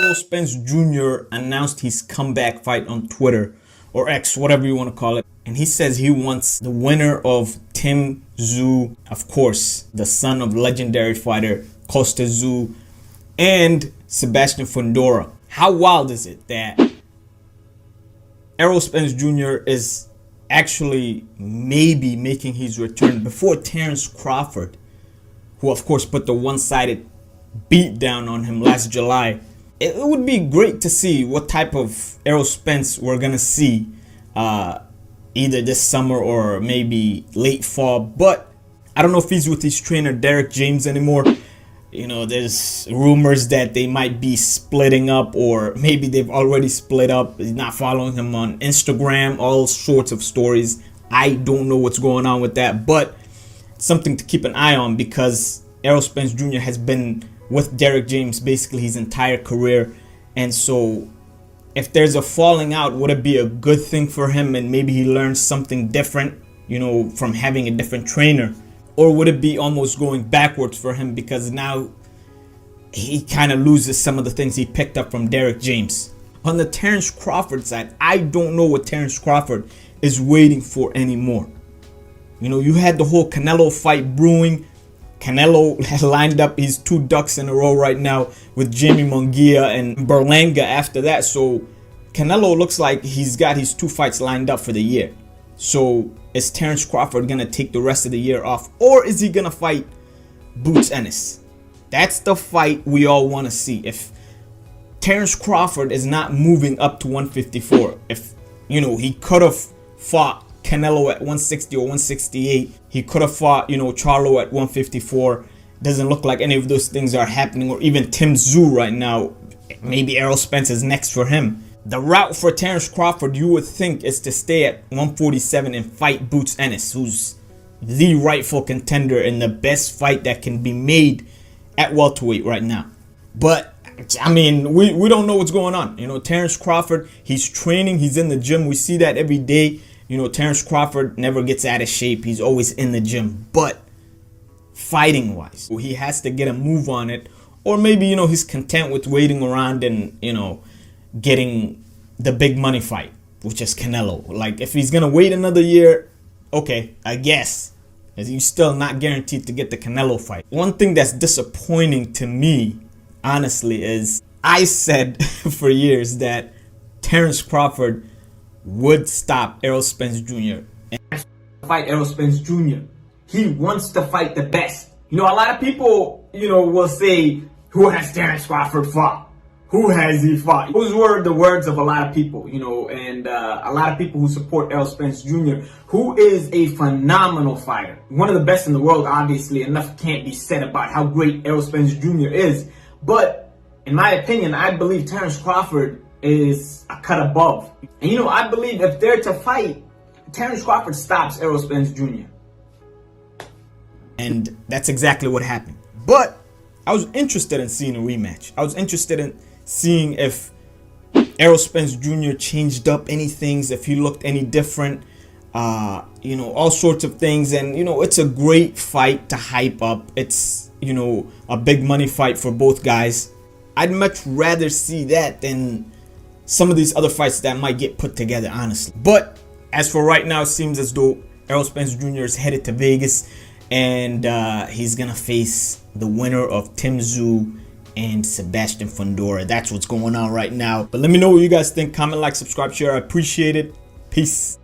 Errol Spence Jr. announced his comeback fight on Twitter, or X, whatever you want to call it. And he says he wants the winner of Tim Tszyu, of course, the son of legendary fighter Costa Tszyu, and Sebastian Fundora. How wild is it that Errol Spence Jr. is actually maybe making his return before Terence Crawford, who of course put the one-sided beat down on him last July. It would be great to see what type of Errol Spence we're gonna see either this summer or maybe late fall. But I don't know if he's with his trainer Derek James anymore. You know, there's rumors that they might be splitting up, or maybe they've already split up. He's not following him on Instagram, all sorts of stories. I don't know what's going on with that, but something to keep an eye on, because Errol Spence Jr. has been with Derek James basically his entire career. And so if there's a falling out, would it be a good thing for him and maybe he learns something different, you know, from having a different trainer? Or would it be almost going backwards for him, because now he kind of loses some of the things he picked up from Derek James? On the Terence Crawford side, I don't know what Terence Crawford is waiting for anymore. You know, you had the whole Canelo fight brewing. Canelo has lined up his 2 ducks in a row right now with Jamie Munguia and Berlanga after that. So Canelo looks like he's got his 2 fights lined up for the year. So is Terence Crawford going to take the rest of the year off, or is he going to fight Boots Ennis? That's the fight we all want to see. If Terence Crawford is not moving up to 154, if, you know, he could have fought Canelo at 160 or 168. He could have fought, you know, Charlo at 154. Doesn't look like any of those things are happening. Or even Tim Tszyu right now. Maybe Errol Spence is next for him. The route for Terence Crawford, you would think, is to stay at 147 and fight Boots Ennis, who's the rightful contender and the best fight that can be made at welterweight right now. But I mean, we don't know what's going on. You know, Terence Crawford, he's training, he's in the gym. We see that every day. You know, Terence Crawford never gets out of shape. He's always in the gym. But fighting-wise, he has to get a move on it. Or maybe, you know, he's content with waiting around and, you know, getting the big money fight, which is Canelo. Like, if he's going to wait another year, okay, I guess. He's still not guaranteed to get the Canelo fight. One thing that's disappointing to me, honestly, is I said for years that Terence Crawford would stop Errol Spence Jr. and fight Errol Spence Jr. He wants to fight the best. You know, a lot of people, you know, will say, who has Terence Crawford fought? Who has he fought? Those were the words of a lot of people, you know, and a lot of people who support Errol Spence Jr., who is a phenomenal fighter. One of the best in the world, obviously. Enough can't be said about how great Errol Spence Jr. is. But in my opinion, I believe Terence Crawford is a cut above. And you know, I believe if they're to fight, Terence Crawford stops Errol Spence Jr. And that's exactly what happened. But I was interested in seeing a rematch. I was interested in seeing if Errol Spence Jr. changed up any things, if he looked any different, you know, all sorts of things. And, you know, it's a great fight to hype up. It's, you know, a big money fight for both guys. I'd much rather see that than some of these other fights that might get put together, honestly. But as for right now, it seems as though Errol Spence Jr. is headed to Vegas, and he's gonna face the winner of Tim Tszyu and Sebastian Fundora. That's what's going on right now. But let me know what you guys think. Comment, like, subscribe, share. I appreciate it. Peace.